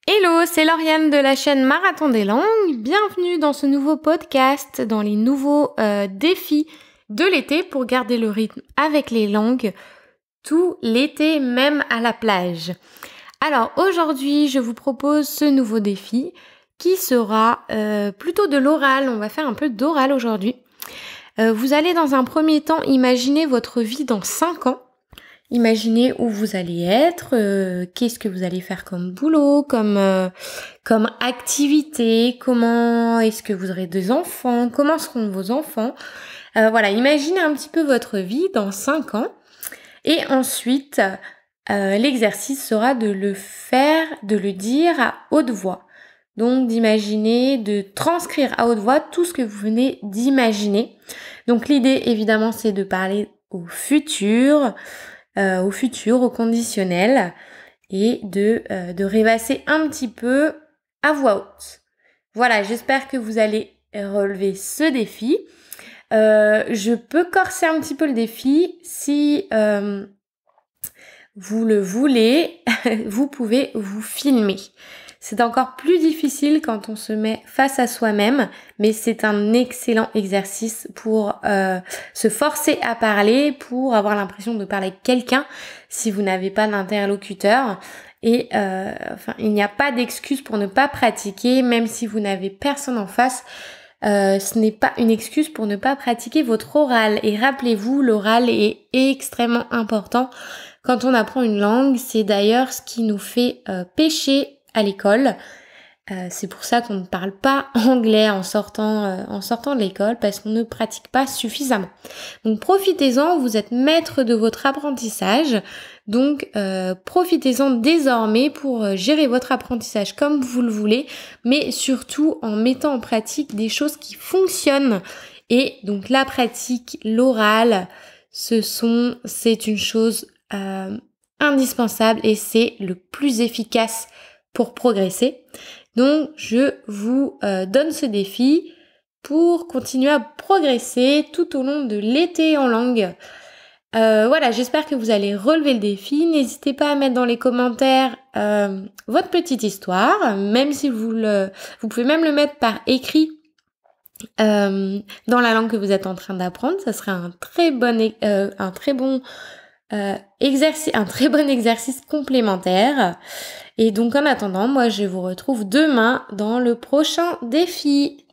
Hello, c'est Lauriane de la chaîne Marathon des langues. Bienvenue dans ce nouveau podcast, dans les nouveaux défis de l'été pour garder le rythme avec les langues tout l'été, même à la plage. Alors aujourd'hui, je vous propose ce nouveau défi qui sera plutôt de l'oral. On va faire un peu d'oral aujourd'hui. Vous allez dans un premier temps imaginer votre vie dans 5 ans. Imaginez où vous allez être, qu'est-ce que vous allez faire comme boulot, comme activité, comment est-ce que vous aurez des enfants, comment seront vos enfants. Voilà, imaginez un petit peu votre vie dans 5 ans. Et ensuite, l'exercice sera de le dire à haute voix. Donc d'imaginer, de transcrire à haute voix tout ce que vous venez d'imaginer. Donc l'idée évidemment c'est de parler au futur, au conditionnel et de rêvasser un petit peu à voix haute. Voilà, j'espère que vous allez relever ce défi. Je peux corser un petit peu le défi. Si vous le voulez, vous pouvez vous filmer. C'est encore plus difficile quand on se met face à soi-même, mais c'est un excellent exercice pour se forcer à parler, pour avoir l'impression de parler avec quelqu'un si vous n'avez pas d'interlocuteur. Et il n'y a pas d'excuse pour ne pas pratiquer, même si vous n'avez personne en face. Ce n'est pas une excuse pour ne pas pratiquer votre oral. Et rappelez-vous, l'oral est extrêmement important quand on apprend une langue. C'est d'ailleurs ce qui nous fait pécher à l'école. C'est pour ça qu'on ne parle pas anglais en sortant de l'école, parce qu'on ne pratique pas suffisamment. Donc profitez-en, vous êtes maître de votre apprentissage. Donc profitez-en désormais pour gérer votre apprentissage comme vous le voulez, mais surtout en mettant en pratique des choses qui fonctionnent. Et donc la pratique, l'oral, c'est une chose indispensable et c'est le plus efficace pour progresser. Donc je vous donne ce défi pour continuer à progresser tout au long de l'été en langue. Voilà, j'espère que vous allez relever le défi. N'hésitez pas à mettre dans les commentaires votre petite histoire, même si vous pouvez même le mettre par écrit dans la langue que vous êtes en train d'apprendre. Ça serait un très bon exercice complémentaire. Et donc en attendant, moi je vous retrouve demain dans le prochain défi.